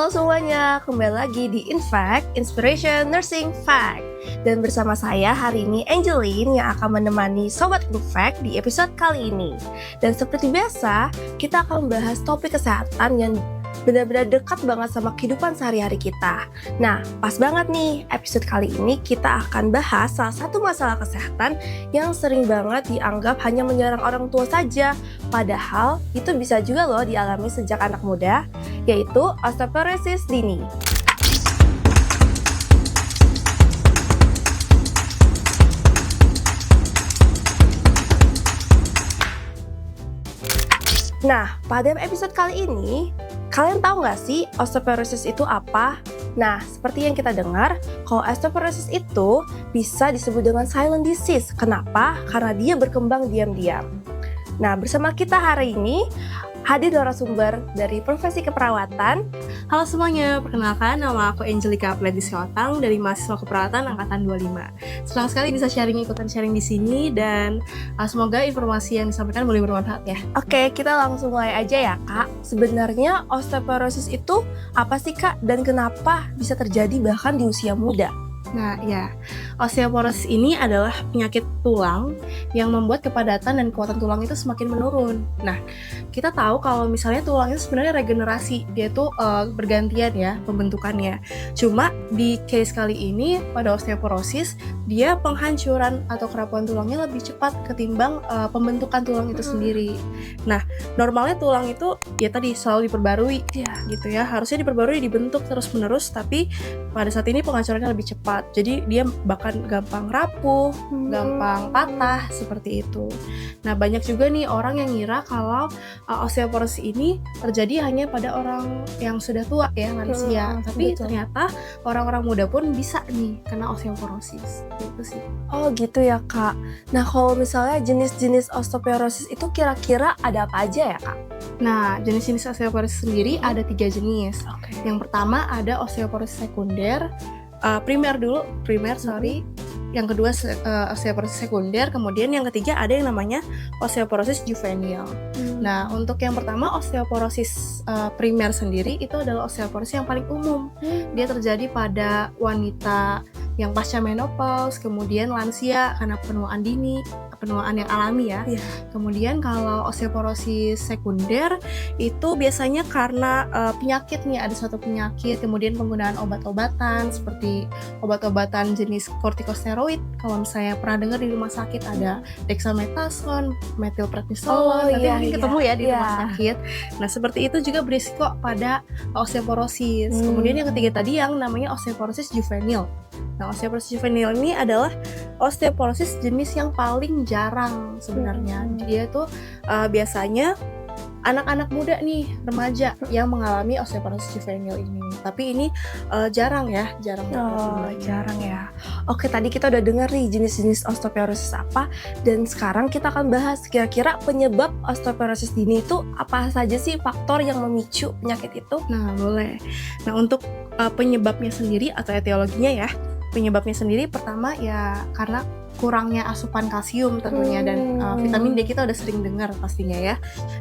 Halo semuanya, kembali lagi di Infact, Inspiration Nursing Fact. Dan bersama saya hari ini Angeline yang akan menemani Sobat Group Fact di episode kali ini. Dan seperti biasa, kita akan membahas topik kesehatan yang benar-benar dekat banget sama kehidupan sehari-hari kita. Nah, pas banget nih, episode kali ini kita akan bahas salah satu masalah kesehatan yang sering banget dianggap hanya menyerang orang tua saja. Padahal, itu bisa juga loh dialami sejak anak muda, yaitu osteoporosis dini. Nah, pada episode kali ini, kalian tahu nggak sih osteoporosis itu apa? Nah, seperti yang kita dengar, kalau osteoporosis itu bisa disebut dengan silent disease. Kenapa? Karena dia berkembang diam-diam. Nah, bersama kita hari ini, hadir narasumber dari profesi keperawatan. Halo semuanya, perkenalkan nama aku Angelica Pledis-Siotang dari mahasiswa keperawatan angkatan 25. Senang sekali bisa ikutan sharing di sini dan semoga informasi yang disampaikan boleh bermanfaat ya. Oke, kita langsung mulai aja ya Kak. Sebenarnya osteoporosis itu apa sih Kak dan kenapa bisa terjadi bahkan di usia muda? Nah ya, osteoporosis ini adalah penyakit tulang yang membuat kepadatan dan kekuatan tulang itu semakin menurun. Nah, kita tahu kalau misalnya tulang itu sebenarnya regenerasi, dia tuh bergantian ya pembentukannya. Cuma di case kali ini pada osteoporosis, dia penghancuran atau kerapuhan tulangnya lebih cepat ketimbang pembentukan tulang itu sendiri. Nah, normalnya tulang itu ya tadi selalu diperbarui gitu ya. Harusnya diperbarui, dibentuk terus-menerus, tapi pada saat ini penghancurannya lebih cepat. Jadi dia bahkan gampang rapuh, gampang patah seperti itu. Nah, banyak juga nih orang yang ngira kalau osteoporosis ini terjadi hanya pada orang yang sudah tua ya, lansia. Tapi ternyata orang-orang muda pun bisa nih kena osteoporosis. Gitu sih. Oh gitu ya Kak. Nah, kalau misalnya jenis-jenis osteoporosis itu kira-kira ada apa aja ya Kak? Nah, jenis-jenis osteoporosis sendiri ada 3 jenis. Yang pertama ada osteoporosis sekunder, primer. Yang kedua osteoporosis sekunder, kemudian yang ketiga ada yang namanya osteoporosis juvenil. Nah, untuk yang pertama osteoporosis primer sendiri itu adalah osteoporosis yang paling umum. Dia terjadi pada wanita yang pasca menopause, kemudian lansia karena penuaan dini, penuaan yang alami ya. Kemudian kalau osteoporosis sekunder itu biasanya karena penyakit nih, ada suatu penyakit, kemudian penggunaan obat-obatan seperti obat-obatan jenis kortikosteroid. Kalau misalnya pernah dengar di rumah sakit ada dexamethasone, methylprednisolone, nanti ketemu ya di rumah sakit. Nah, seperti itu juga berisiko pada osteoporosis. Kemudian yang ketiga tadi yang namanya osteoporosis juvenil. Nah, osteoporosis juvenil ini adalah osteoporosis jenis yang paling jarang sebenarnya. Dia tuh biasanya anak-anak muda nih, remaja yang mengalami osteoporosis juvenil ini. Tapi ini jarang ya. Jarang ya. Oke, tadi kita udah dengar nih jenis-jenis osteoporosis apa, dan sekarang kita akan bahas kira-kira penyebab osteoporosis dini itu apa saja sih faktor yang memicu penyakit itu? Nah, boleh. Nah, untuk penyebabnya sendiri atau etiologinya ya, penyebabnya sendiri pertama ya karena kurangnya asupan kalsium tentunya dan vitamin D kita udah sering dengar pastinya ya.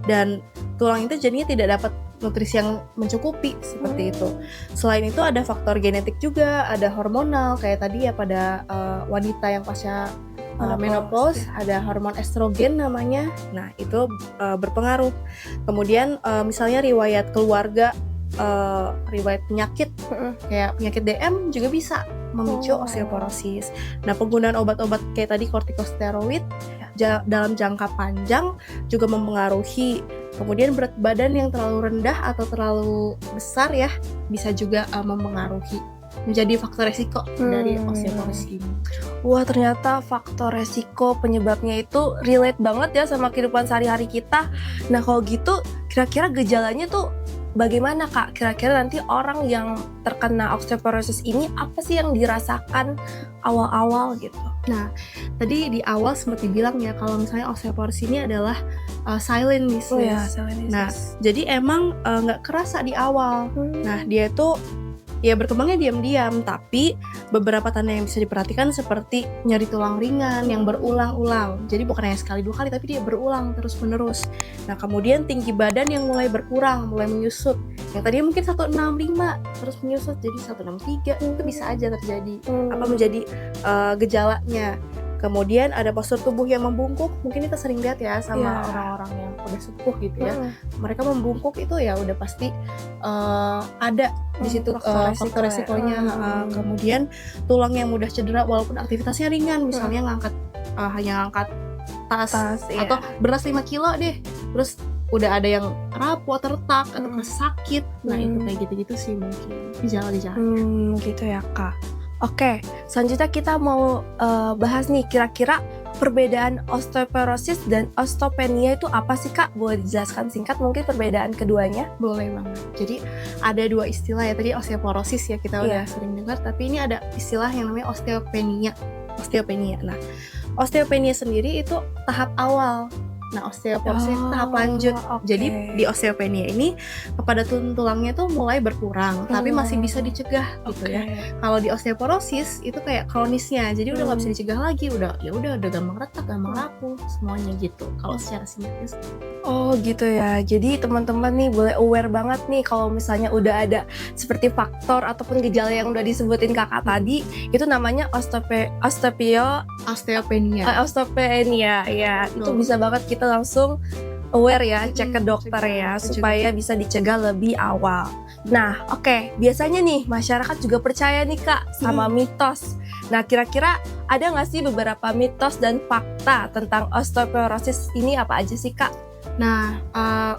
Dan tulang itu jadinya tidak dapat nutrisi yang mencukupi seperti itu. Selain itu ada faktor genetik juga, ada hormonal kayak tadi ya pada wanita yang pasca menopause ada hormon estrogen namanya. Nah, itu berpengaruh. Kemudian misalnya riwayat keluarga, riwayat penyakit kayak penyakit DM juga bisa memicu osteoporosis. Nah, penggunaan obat-obat kayak tadi kortikosteroid dalam jangka panjang juga mempengaruhi. Kemudian berat badan yang terlalu rendah atau terlalu besar ya bisa juga mempengaruhi, menjadi faktor resiko dari osteoporosis ini. Wah, ternyata faktor resiko penyebabnya itu relate banget ya sama kehidupan sehari-hari kita. Nah, kalau gitu kira-kira gejalanya tuh bagaimana Kak? Kira-kira nanti orang yang terkena osteoporosis ini apa sih yang dirasakan awal-awal gitu? Nah, tadi di awal sempat dibilang ya kalau misalnya osteoporosis ini adalah silent disease. Silent disease. Nah, jadi emang nggak kerasa di awal. Nah, dia tuh ya berkembangnya diam-diam, tapi beberapa tanda yang bisa diperhatikan seperti nyeri tulang ringan yang berulang-ulang. Jadi bukan hanya sekali 2 kali, tapi dia berulang terus-menerus. Nah, kemudian tinggi badan yang mulai berkurang, mulai menyusut. Yang tadinya mungkin 165 terus menyusut jadi 163, itu bisa aja terjadi menjadi gejalanya. Kemudian ada postur tubuh yang membungkuk, mungkin kita sering lihat ya sama orang-orang yang udah sepuh gitu ya. Mereka membungkuk itu ya udah pasti ada di situ faktor resikonya. Kemudian tulang yang mudah cedera walaupun aktivitasnya ringan, misalnya hanya ngangkat tas atau beras 5 kilo deh, terus udah ada yang rapuh atau retak atau sakit. Nah itu kayak gitu-gitu sih mungkin gejala-gejala. Gitu ya Kak. Oke, selanjutnya kita mau bahas nih kira-kira perbedaan osteoporosis dan osteopenia itu apa sih Kak? Boleh dijelaskan singkat mungkin perbedaan keduanya? Boleh banget. Jadi ada 2 istilah ya, tadi osteoporosis ya kita udah sering dengar, tapi ini ada istilah yang namanya osteopenia. Nah, osteopenia sendiri itu tahap awal. Nah, osteoporosis tahap lanjut. Jadi di osteopenia ini kepadatan tulangnya tuh mulai berkurang, tapi masih bisa dicegah gitu ya. Kalau di osteoporosis itu kayak kronisnya, jadi udah nggak bisa dicegah lagi, udah gampang retak, gampang rapuh, semuanya gitu. Kalau secara singkatnya. Oh gitu ya. Jadi teman-teman nih boleh aware banget nih kalau misalnya udah ada seperti faktor ataupun gejala yang udah disebutin Kakak tadi, itu namanya osteopenia ya. Itu bisa banget kita langsung aware ya, cek ke dokter ya, supaya bisa dicegah lebih awal. Nah, biasanya nih masyarakat juga percaya nih Kak sama mitos. Nah, kira-kira ada nggak sih beberapa mitos dan fakta tentang osteoporosis ini apa aja sih Kak? Nah,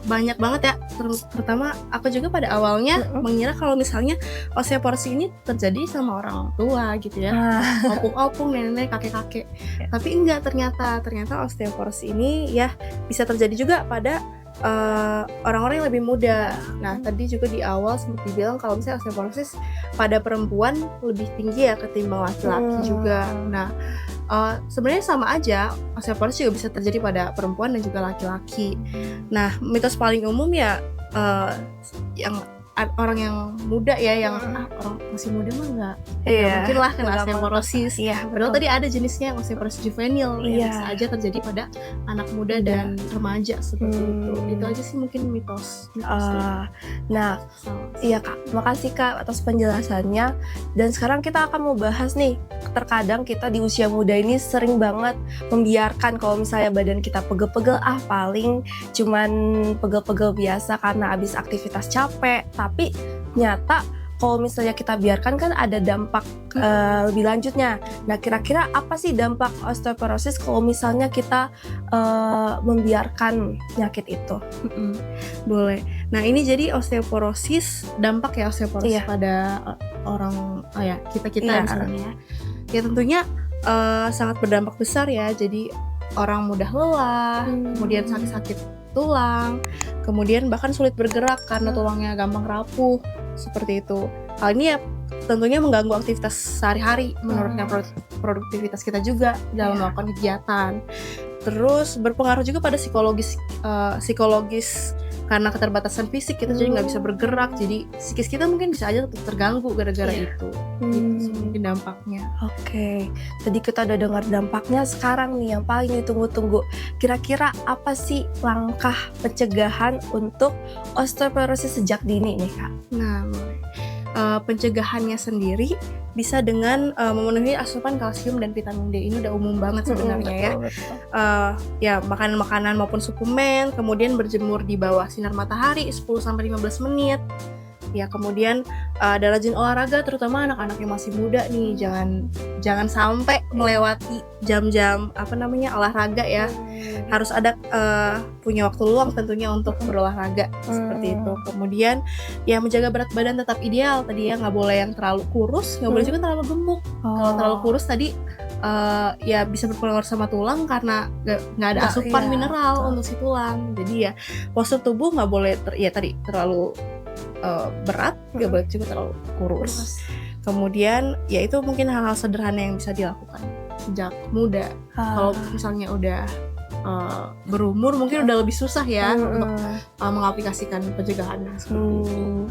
banyak banget ya. Terutama aku juga pada awalnya mengira kalau misalnya osteoporosis ini terjadi sama orang tua gitu ya, opung-opung, nenek, kakek-kakek. Tapi enggak, ternyata osteoporosis ini ya bisa terjadi juga pada orang-orang yang lebih muda. Nah, tadi juga di awal sempat dibilang kalau misalnya osteoporosis pada perempuan lebih tinggi ya ketimbang laki-laki juga. Nah, sebenarnya sama aja, osteoporosis juga bisa terjadi pada perempuan dan juga laki-laki. Nah, mitos paling umum ya yang orang yang muda ya, yang orang masih muda mah nggak mungkin lah kena osteoporosis. Padahal tadi ada jenisnya osteoporosis juvenil yang bisa aja terjadi pada anak muda dan remaja seperti itu. Itu aja sih mungkin mitos. Nah, iya Kak, makasih Kak atas penjelasannya. Dan sekarang kita akan mau bahas nih, terkadang kita di usia muda ini sering banget membiarkan kalau misalnya badan kita pegel-pegel, paling cuman pegel-pegel biasa karena habis aktivitas capek. Tapi nyata kalau misalnya kita biarkan kan ada dampak lebih lanjutnya. Nah, kira-kira apa sih dampak osteoporosis kalau misalnya kita membiarkan penyakit itu? Boleh. Nah, ini jadi osteoporosis, dampak ya osteoporosis pada orang kita misalnya. Ya tentunya sangat berdampak besar ya. Jadi orang mudah lelah, kemudian sakit-sakit tulang, kemudian bahkan sulit bergerak karena tulangnya gampang rapuh, seperti itu. Hal ini ya tentunya mengganggu aktivitas sehari-hari, menurunkan produktivitas kita juga dalam melakukan kegiatan. Terus berpengaruh juga pada psikologis karena keterbatasan fisik kita jadi nggak bisa bergerak, jadi psikis kita mungkin bisa aja terganggu gara-gara itu. Itu mungkin dampaknya. Tadi kita udah dengar dampaknya, sekarang nih yang paling ditunggu-tunggu. Kira-kira apa sih langkah pencegahan untuk osteoporosis sejak dini nih Kak? Nah, pencegahannya sendiri bisa dengan memenuhi asupan kalsium dan vitamin D. Ini udah umum banget sebenarnya ya. Makanan-makanan maupun suplemen, kemudian berjemur di bawah sinar matahari 10-15 menit. Ya, kemudian ada rajin olahraga, terutama anak-anak yang masih muda nih, jangan sampai melewati jam-jam olahraga ya. Harus ada punya waktu luang tentunya untuk berolahraga seperti itu. Kemudian ya menjaga berat badan tetap ideal tadi ya, nggak boleh yang terlalu kurus, nggak boleh juga terlalu gemuk. Kalau terlalu kurus tadi ya bisa berpengaruh sama tulang karena nggak ada asupan mineral untuk si tulang. Jadi ya postur tubuh nggak boleh terlalu berat, nggak boleh juga terlalu kurus. Kemudian ya itu mungkin hal-hal sederhana yang bisa dilakukan sejak muda. Kalau misalnya udah berumur mungkin udah lebih susah ya untuk mengaplikasikan pencegahan seperti itu.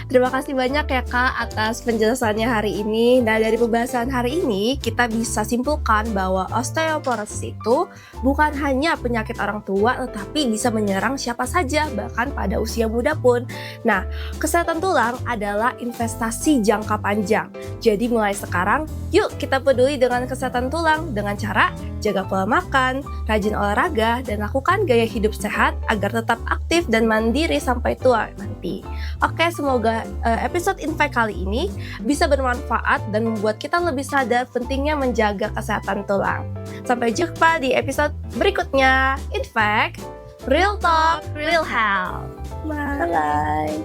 Terima kasih banyak ya Kak atas penjelasannya hari ini. Nah, dari pembahasan hari ini kita bisa simpulkan bahwa osteoporosis itu bukan hanya penyakit orang tua tetapi bisa menyerang siapa saja bahkan pada usia muda pun. Nah, kesehatan tulang adalah investasi jangka panjang. Jadi mulai sekarang, yuk kita peduli dengan kesehatan tulang dengan cara jaga pola makan, rajin olahraga, dan lakukan gaya hidup sehat agar tetap aktif dan mandiri sampai tua nanti. Oke, semoga episode Infact kali ini bisa bermanfaat dan membuat kita lebih sadar pentingnya menjaga kesehatan tulang. Sampai jumpa di episode berikutnya. Infact, Real Talk, Real Health. Bye-bye.